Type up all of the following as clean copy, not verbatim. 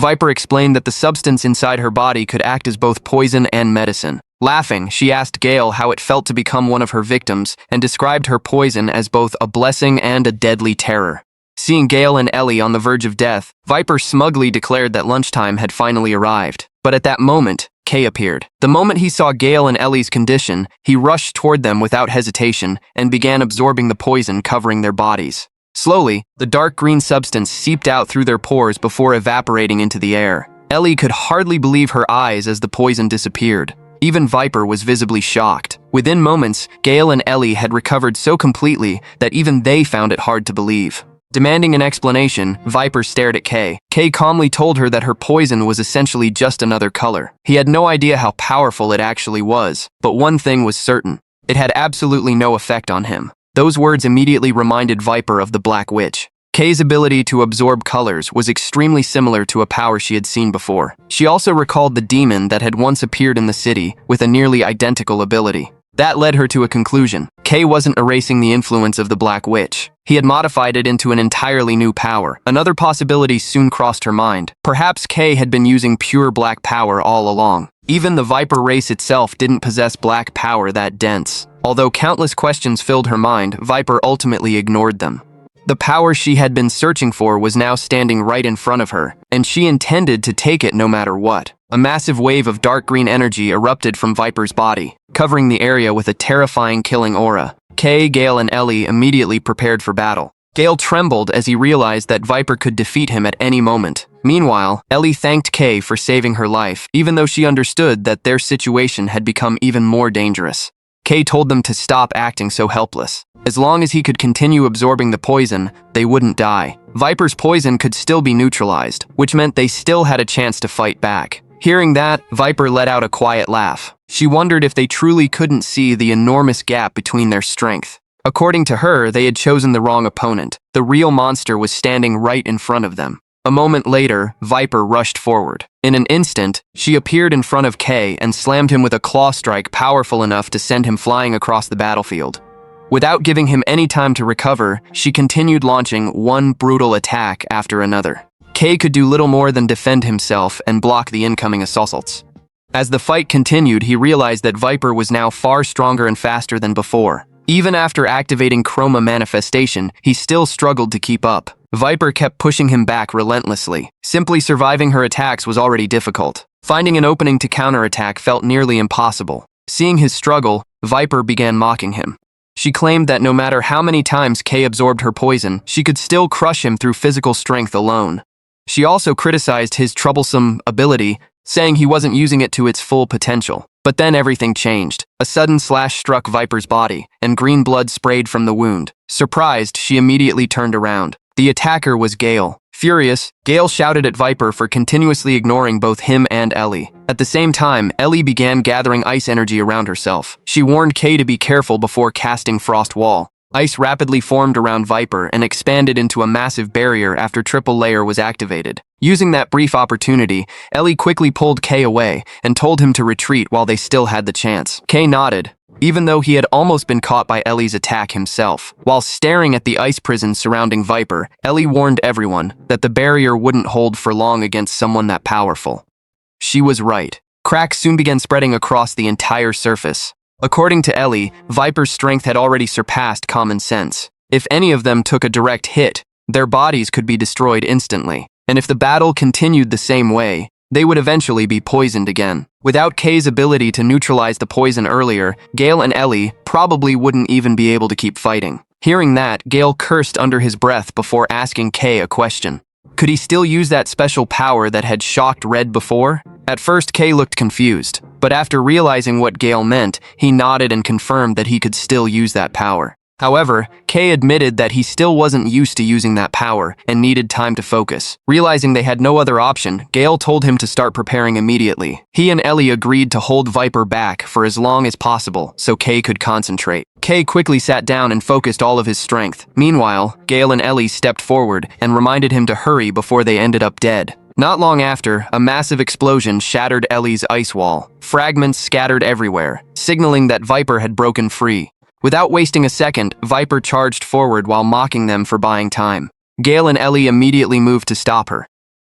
Viper explained that the substance inside her body could act as both poison and medicine. Laughing, she asked Gale how it felt to become one of her victims and described her poison as both a blessing and a deadly terror. Seeing Gale and Ellie on the verge of death, Viper smugly declared that lunchtime had finally arrived. But at that moment, Kay appeared. The moment he saw Gale and Ellie's condition, he rushed toward them without hesitation and began absorbing the poison covering their bodies. Slowly, the dark green substance seeped out through their pores before evaporating into the air. Ellie could hardly believe her eyes as the poison disappeared. Even Viper was visibly shocked. Within moments, Gale and Ellie had recovered so completely that even they found it hard to believe. Demanding an explanation, Viper stared at Kay. Kay calmly told her that her poison was essentially just another color. He had no idea how powerful it actually was, but one thing was certain. It had absolutely no effect on him. Those words immediately reminded Viper of the Black Witch. Kay's ability to absorb colors was extremely similar to a power she had seen before. She also recalled the demon that had once appeared in the city with a nearly identical ability. That led her to a conclusion. Kay wasn't erasing the influence of the Black Witch. He had modified it into an entirely new power. Another possibility soon crossed her mind. Perhaps Kay had been using pure black power all along. Even the Viper race itself didn't possess black power that dense. Although countless questions filled her mind, Viper ultimately ignored them. The power she had been searching for was now standing right in front of her, and she intended to take it no matter what. A massive wave of dark green energy erupted from Viper's body, covering the area with a terrifying killing aura. Kay, Gale, and Ellie immediately prepared for battle. Gale trembled as he realized that Viper could defeat him at any moment. Meanwhile, Ellie thanked Kay for saving her life, even though she understood that their situation had become even more dangerous. Kay told them to stop acting so helpless. As long as he could continue absorbing the poison, they wouldn't die. Viper's poison could still be neutralized, which meant they still had a chance to fight back. Hearing that, Viper let out a quiet laugh. She wondered if they truly couldn't see the enormous gap between their strength. According to her, they had chosen the wrong opponent. The real monster was standing right in front of them. A moment later, Viper rushed forward. In an instant, she appeared in front of Kay and slammed him with a claw strike powerful enough to send him flying across the battlefield. Without giving him any time to recover, she continued launching one brutal attack after another. Kay could do little more than defend himself and block the incoming assaults. As the fight continued, he realized that Viper was now far stronger and faster than before. Even after activating Chroma Manifestation, he still struggled to keep up. Viper kept pushing him back relentlessly. Simply surviving her attacks was already difficult. Finding an opening to counterattack felt nearly impossible. Seeing his struggle, Viper began mocking him. She claimed that no matter how many times Kay absorbed her poison, she could still crush him through physical strength alone. She also criticized his troublesome ability, saying he wasn't using it to its full potential. But then everything changed. A sudden slash struck Viper's body, and green blood sprayed from the wound. Surprised, she immediately turned around. The attacker was Gale. Furious, Gale shouted at Viper for continuously ignoring both him and Ellie. At the same time, Ellie began gathering ice energy around herself. She warned Kay to be careful before casting Frost Wall. Ice rapidly formed around Viper and expanded into a massive barrier after Triple Layer was activated. Using that brief opportunity, Ellie quickly pulled Kay away and told him to retreat while they still had the chance. Kay nodded, even though he had almost been caught by Ellie's attack himself. While staring at the ice prison surrounding Viper, Ellie warned everyone that the barrier wouldn't hold for long against someone that powerful. She was right. Cracks soon began spreading across the entire surface. According to Ellie, Viper's strength had already surpassed common sense. If any of them took a direct hit, their bodies could be destroyed instantly. And if the battle continued the same way, they would eventually be poisoned again. Without Kay's ability to neutralize the poison earlier, Gale and Ellie probably wouldn't even be able to keep fighting. Hearing that, Gale cursed under his breath before asking Kay a question. Could he still use that special power that had shocked Red before? At first, Kay looked confused, but after realizing what Gale meant, he nodded and confirmed that he could still use that power. However, Kay admitted that he still wasn't used to using that power and needed time to focus. Realizing they had no other option, Gale told him to start preparing immediately. He and Ellie agreed to hold Viper back for as long as possible so Kay could concentrate. Kay quickly sat down and focused all of his strength. Meanwhile, Gale and Ellie stepped forward and reminded him to hurry before they ended up dead. Not long after, a massive explosion shattered Ellie's ice wall. Fragments scattered everywhere, signaling that Viper had broken free. Without wasting a second, Viper charged forward while mocking them for buying time. Gale and Ellie immediately moved to stop her.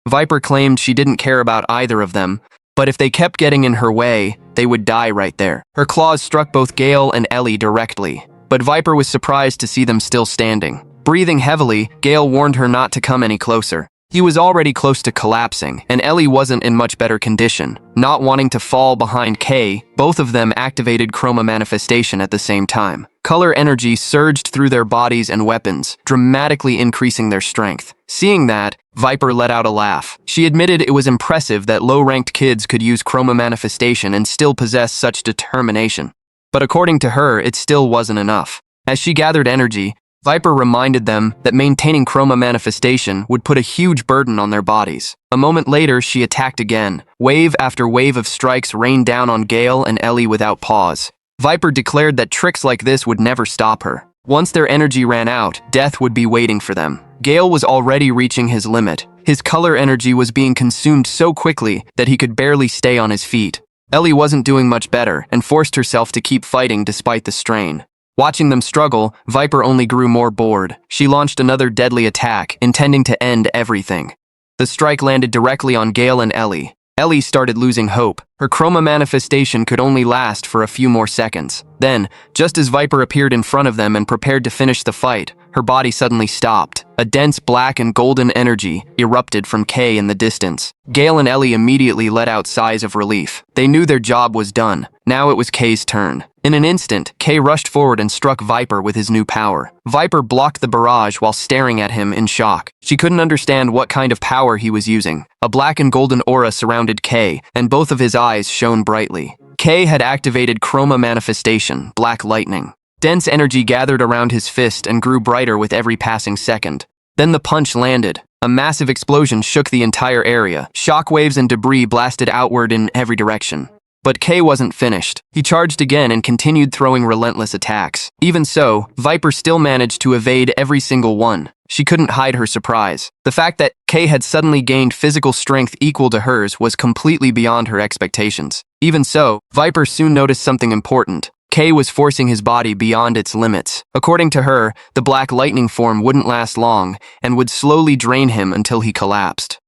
Viper claimed she didn't care about either of them, but if they kept getting in her way, they would die right there. Her claws struck both Gale and Ellie directly, but Viper was surprised to see them still standing. Breathing heavily, Gale warned her not to come any closer. He was already close to collapsing, and Ellie wasn't in much better condition. Not wanting to fall behind Kay, both of them activated chroma manifestation at the same time. Color energy surged through their bodies and weapons, dramatically increasing their strength. Seeing that, Viper let out a laugh. She admitted it was impressive that low-ranked kids could use chroma manifestation and still possess such determination. But according to her, it still wasn't enough. As she gathered energy, Viper reminded them that maintaining chroma manifestation would put a huge burden on their bodies. A moment later, she attacked again. Wave after wave of strikes rained down on Gale and Ellie without pause. Viper declared that tricks like this would never stop her. Once their energy ran out, death would be waiting for them. Gale was already reaching his limit. His color energy was being consumed so quickly that he could barely stay on his feet. Ellie wasn't doing much better and forced herself to keep fighting despite the strain. Watching them struggle, Viper only grew more bored. She launched another deadly attack, intending to end everything. The strike landed directly on Gale and Ellie. Ellie started losing hope. Her chroma manifestation could only last for a few more seconds. Then, just as Viper appeared in front of them and prepared to finish the fight, her body suddenly stopped. A dense black and golden energy erupted from Kay in the distance. Gale and Ellie immediately let out sighs of relief. They knew their job was done. Now it was Kay's turn. In an instant, Kay rushed forward and struck Viper with his new power. Viper blocked the barrage while staring at him in shock. She couldn't understand what kind of power he was using. A black and golden aura surrounded Kay, and both of his eyes shone brightly. Kay had activated chroma manifestation, black lightning. Dense energy gathered around his fist and grew brighter with every passing second. Then the punch landed. A massive explosion shook the entire area. Shockwaves and debris blasted outward in every direction. But Kay wasn't finished. He charged again and continued throwing relentless attacks. Even so, Viper still managed to evade every single one. She couldn't hide her surprise. The fact that Kay had suddenly gained physical strength equal to hers was completely beyond her expectations. Even so, Viper soon noticed something important. Kay was forcing his body beyond its limits. According to her, the black lightning form wouldn't last long and would slowly drain him until he collapsed.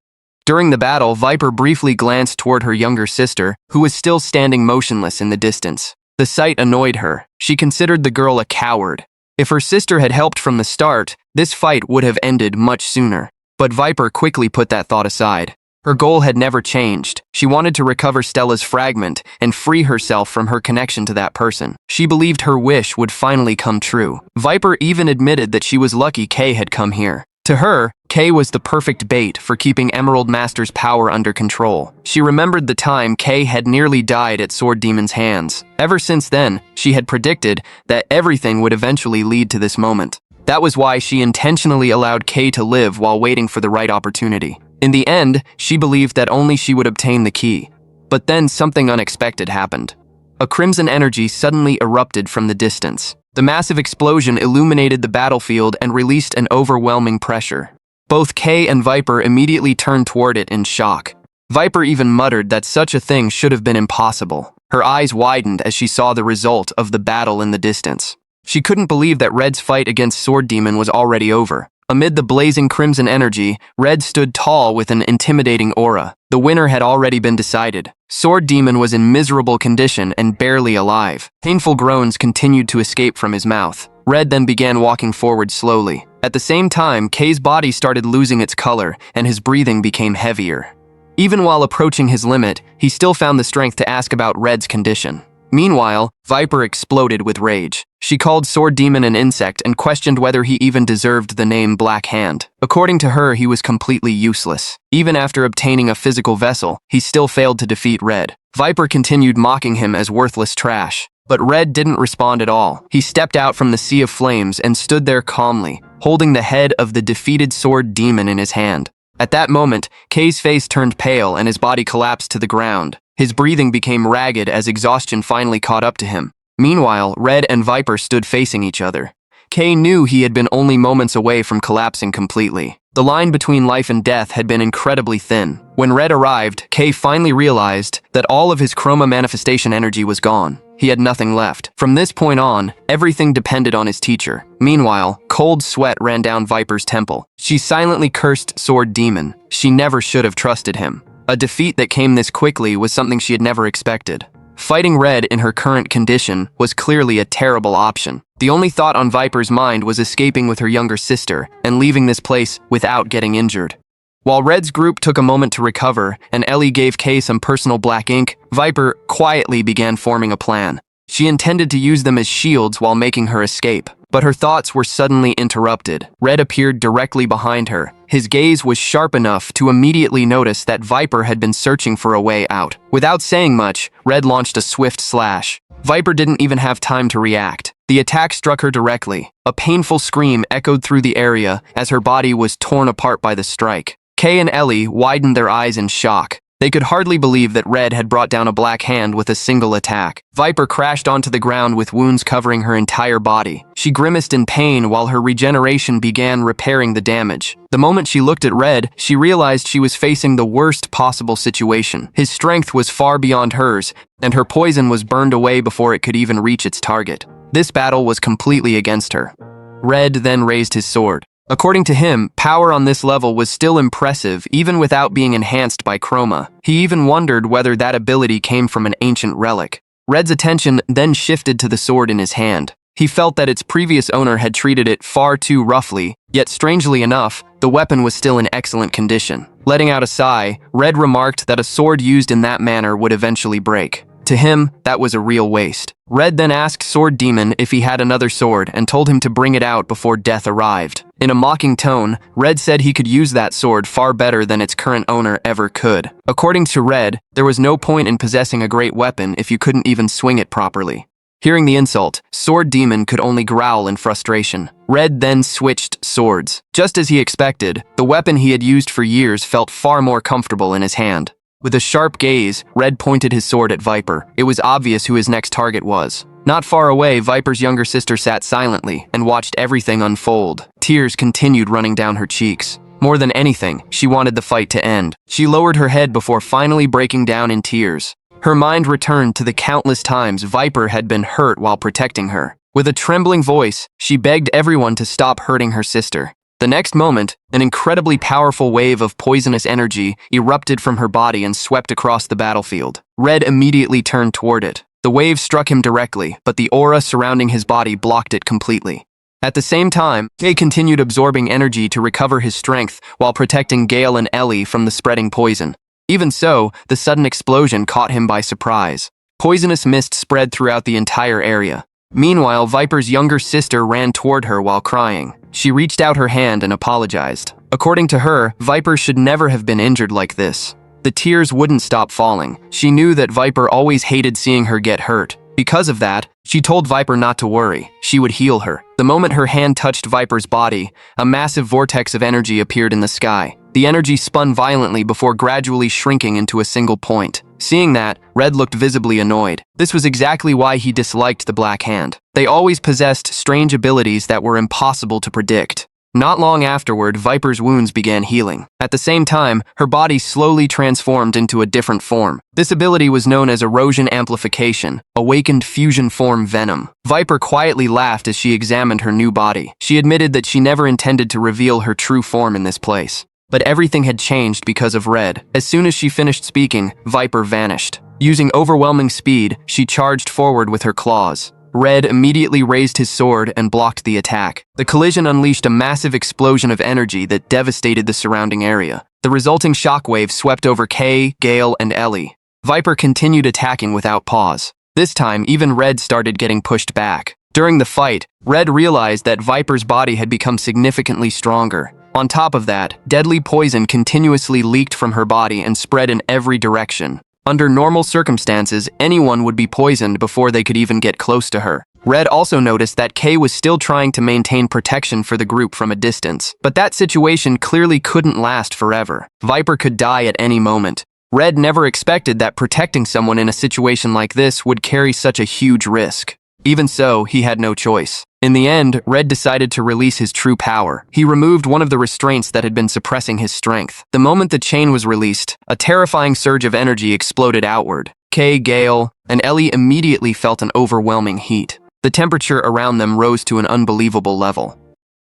During the battle, Viper briefly glanced toward her younger sister, who was still standing motionless in the distance. The sight annoyed her. She considered the girl a coward. If her sister had helped from the start, this fight would have ended much sooner. But Viper quickly put that thought aside. Her goal had never changed. She wanted to recover Stella's fragment and free herself from her connection to that person. She believed her wish would finally come true. Viper even admitted that she was lucky Kay had come here. To her, Kay was the perfect bait for keeping Emerald Master's power under control. She remembered the time Kay had nearly died at Sword Demon's hands. Ever since then, she had predicted that everything would eventually lead to this moment. That was why she intentionally allowed Kay to live while waiting for the right opportunity. In the end, she believed that only she would obtain the key. But then something unexpected happened. A crimson energy suddenly erupted from the distance. The massive explosion illuminated the battlefield and released an overwhelming pressure. Both Kay and Viper immediately turned toward it in shock. Viper even muttered that such a thing should have been impossible. Her eyes widened as she saw the result of the battle in the distance. She couldn't believe that Red's fight against Sword Demon was already over. Amid the blazing crimson energy, Red stood tall with an intimidating aura. The winner had already been decided. Sword Demon was in miserable condition and barely alive. Painful groans continued to escape from his mouth. Red then began walking forward slowly. At the same time, Kay's body started losing its color and his breathing became heavier. Even while approaching his limit, he still found the strength to ask about Red's condition. Meanwhile, Viper exploded with rage. She called Sword Demon an insect and questioned whether he even deserved the name Black Hand. According to her, he was completely useless. Even after obtaining a physical vessel, he still failed to defeat Red. Viper continued mocking him as worthless trash. But Red didn't respond at all. He stepped out from the sea of flames and stood there calmly, holding the head of the defeated Sword Demon in his hand. At that moment, Kay's face turned pale and his body collapsed to the ground. His breathing became ragged as exhaustion finally caught up to him. Meanwhile, Red and Viper stood facing each other. Kay knew he had been only moments away from collapsing completely. The line between life and death had been incredibly thin. When Red arrived, Kay finally realized that all of his chroma manifestation energy was gone. He had nothing left. From this point on, everything depended on his teacher. Meanwhile, cold sweat ran down Viper's temple. She silently cursed Sword Demon. She never should have trusted him. A defeat that came this quickly was something she had never expected. Fighting Red in her current condition was clearly a terrible option. The only thought on Viper's mind was escaping with her younger sister and leaving this place without getting injured. While Red's group took a moment to recover and Ellie gave Kay some personal black ink, Viper quietly began forming a plan. She intended to use them as shields while making her escape, but her thoughts were suddenly interrupted. Red appeared directly behind her. His gaze was sharp enough to immediately notice that Viper had been searching for a way out. Without saying much, Red launched a swift slash. Viper didn't even have time to react. The attack struck her directly. A painful scream echoed through the area as her body was torn apart by the strike. Kay and Ellie widened their eyes in shock. They could hardly believe that Red had brought down a black hand with a single attack. Viper crashed onto the ground with wounds covering her entire body. She grimaced in pain while her regeneration began repairing the damage. The moment she looked at Red, she realized she was facing the worst possible situation. His strength was far beyond hers, and her poison was burned away before it could even reach its target. This battle was completely against her. Red then raised his sword. According to him, power on this level was still impressive even without being enhanced by chroma. He even wondered whether that ability came from an ancient relic. Red's attention then shifted to the sword in his hand. He felt that its previous owner had treated it far too roughly, yet strangely enough, the weapon was still in excellent condition. Letting out a sigh, Red remarked that a sword used in that manner would eventually break. To him, that was a real waste. Red then asked Sword Demon if he had another sword and told him to bring it out before death arrived. In a mocking tone, Red said he could use that sword far better than its current owner ever could. According to Red, there was no point in possessing a great weapon if you couldn't even swing it properly. Hearing the insult, Sword Demon could only growl in frustration. Red then switched swords. Just as he expected, the weapon he had used for years felt far more comfortable in his hand. With a sharp gaze, Red pointed his sword at Viper. It was obvious who his next target was. Not far away, Viper's younger sister sat silently and watched everything unfold. Tears continued running down her cheeks. More than anything, she wanted the fight to end. She lowered her head before finally breaking down in tears. Her mind returned to the countless times Viper had been hurt while protecting her. With a trembling voice, she begged everyone to stop hurting her sister. The next moment, an incredibly powerful wave of poisonous energy erupted from her body and swept across the battlefield. Red immediately turned toward it. The wave struck him directly, but the aura surrounding his body blocked it completely. At the same time, Kay continued absorbing energy to recover his strength while protecting Gale and Ellie from the spreading poison. Even so, the sudden explosion caught him by surprise. Poisonous mist spread throughout the entire area. Meanwhile, Viper's younger sister ran toward her while crying. She reached out her hand and apologized. According to her, Viper should never have been injured like this. The tears wouldn't stop falling. She knew that Viper always hated seeing her get hurt. Because of that, she told Viper not to worry. She would heal her. The moment her hand touched Viper's body, a massive vortex of energy appeared in the sky. The energy spun violently before gradually shrinking into a single point. Seeing that, Red looked visibly annoyed. This was exactly why he disliked the Black Hand. They always possessed strange abilities that were impossible to predict. Not long afterward, Viper's wounds began healing. At the same time, her body slowly transformed into a different form. This ability was known as erosion amplification, awakened fusion form venom. Viper quietly laughed as she examined her new body. She admitted that she never intended to reveal her true form in this place. But everything had changed because of Red. As soon as she finished speaking, Viper vanished. Using overwhelming speed, she charged forward with her claws. Red immediately raised his sword and blocked the attack. The collision unleashed a massive explosion of energy that devastated the surrounding area. The resulting shockwave swept over Kay, Gale, and Ellie. Viper continued attacking without pause. This time, even Red started getting pushed back. During the fight, Red realized that Viper's body had become significantly stronger. On top of that, deadly poison continuously leaked from her body and spread in every direction. Under normal circumstances, anyone would be poisoned before they could even get close to her. Red also noticed that Kay was still trying to maintain protection for the group from a distance. But that situation clearly couldn't last forever. Viper could die at any moment. Red never expected that protecting someone in a situation like this would carry such a huge risk. Even so, he had no choice. In the end, Red decided to release his true power. He removed one of the restraints that had been suppressing his strength. The moment the chain was released, a terrifying surge of energy exploded outward. Kay, Gale, and Ellie immediately felt an overwhelming heat. The temperature around them rose to an unbelievable level.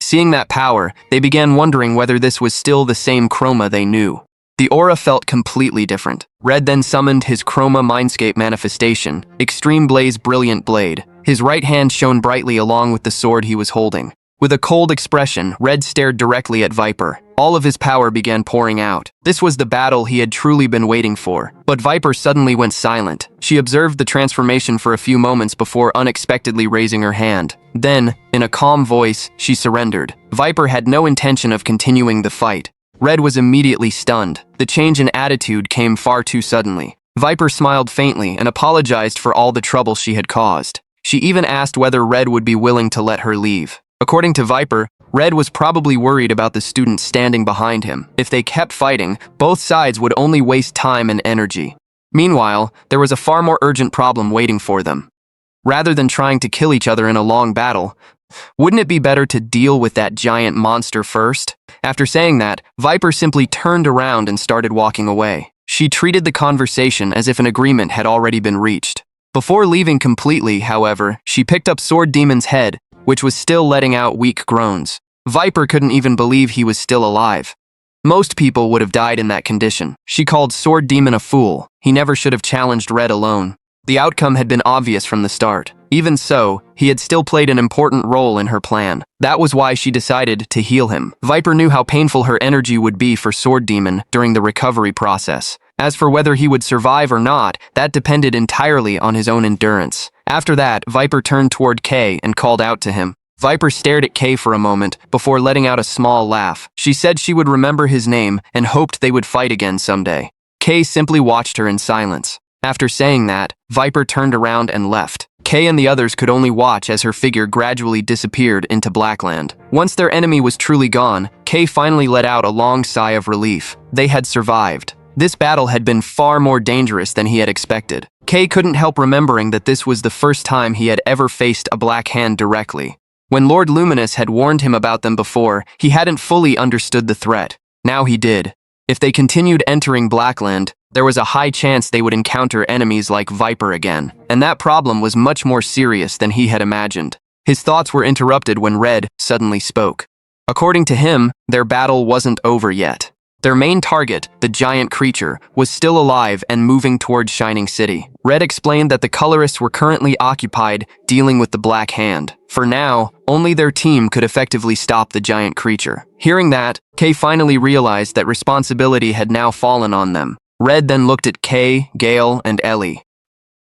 Seeing that power, they began wondering whether this was still the same Chroma they knew. The aura felt completely different. Red then summoned his Chroma Mindscape manifestation, Extreme Blaze Brilliant Blade. His right hand shone brightly along with the sword he was holding. With a cold expression, Red stared directly at Viper. All of his power began pouring out. This was the battle he had truly been waiting for. But Viper suddenly went silent. She observed the transformation for a few moments before unexpectedly raising her hand. Then, in a calm voice, she surrendered. Viper had no intention of continuing the fight. Red was immediately stunned. The change in attitude came far too suddenly. Viper smiled faintly and apologized for all the trouble she had caused. She even asked whether Red would be willing to let her leave. According to Viper, Red was probably worried about the students standing behind him. If they kept fighting, both sides would only waste time and energy. Meanwhile, there was a far more urgent problem waiting for them. Rather than trying to kill each other in a long battle, wouldn't it be better to deal with that giant monster first? After saying that, Viper simply turned around and started walking away. She treated the conversation as if an agreement had already been reached. Before leaving completely, however, she picked up Sword Demon's head, which was still letting out weak groans. Viper couldn't even believe he was still alive. Most people would have died in that condition. She called Sword Demon a fool. He never should have challenged Red alone. The outcome had been obvious from the start. Even so, he had still played an important role in her plan. That was why she decided to heal him. Viper knew how painful her energy would be for Sword Demon during the recovery process. As for whether he would survive or not, that depended entirely on his own endurance. After that, Viper turned toward Kay and called out to him. Viper stared at Kay for a moment before letting out a small laugh. She said she would remember his name and hoped they would fight again someday. Kay simply watched her in silence. After saying that, Viper turned around and left. Kay and the others could only watch as her figure gradually disappeared into Blackland. Once their enemy was truly gone, Kay finally let out a long sigh of relief. They had survived. This battle had been far more dangerous than he had expected. Kay couldn't help remembering that this was the first time he had ever faced a Black Hand directly. When Lord Luminous had warned him about them before, he hadn't fully understood the threat. Now he did. If they continued entering Blackland, there was a high chance they would encounter enemies like Viper again, and that problem was much more serious than he had imagined. His thoughts were interrupted when Red suddenly spoke. According to him, their battle wasn't over yet. Their main target, the giant creature, was still alive and moving towards Shining City. Red explained that the Colorists were currently occupied dealing with the Black Hand. For now, only their team could effectively stop the giant creature. Hearing that, Kay finally realized that responsibility had now fallen on them. Red then looked at Kay, Gale, and Ellie.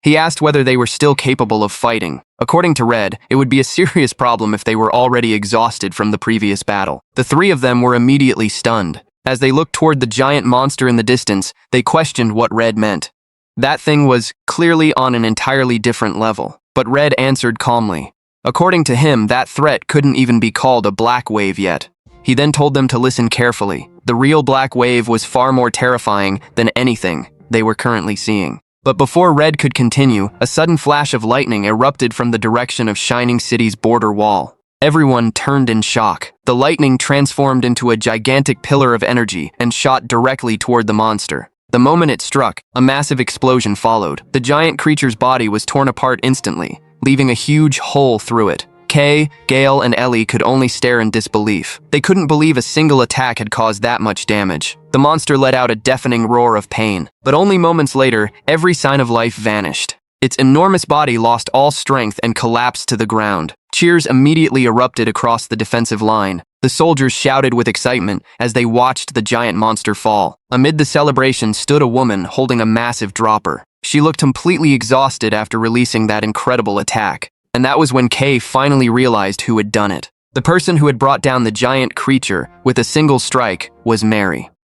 He asked whether they were still capable of fighting. According to Red, it would be a serious problem if they were already exhausted from the previous battle. The three of them were immediately stunned. As they looked toward the giant monster in the distance, they questioned what Red meant. That thing was clearly on an entirely different level, but Red answered calmly. According to him, that threat couldn't even be called a black wave yet. He then told them to listen carefully. The real black wave was far more terrifying than anything they were currently seeing. But before Red could continue, a sudden flash of lightning erupted from the direction of Shining City's border wall. Everyone turned in shock. The lightning transformed into a gigantic pillar of energy and shot directly toward the monster. The moment it struck, a massive explosion followed. The giant creature's body was torn apart instantly, leaving a huge hole through it. Kay, Gale, and Ellie could only stare in disbelief. They couldn't believe a single attack had caused that much damage. The monster let out a deafening roar of pain, but only moments later, every sign of life vanished. Its enormous body lost all strength and collapsed to the ground. Cheers immediately erupted across the defensive line. The soldiers shouted with excitement as they watched the giant monster fall. Amid the celebration stood a woman holding a massive dropper. She looked completely exhausted after releasing that incredible attack. And that was when Kay finally realized who had done it. The person who had brought down the giant creature with a single strike was Mary.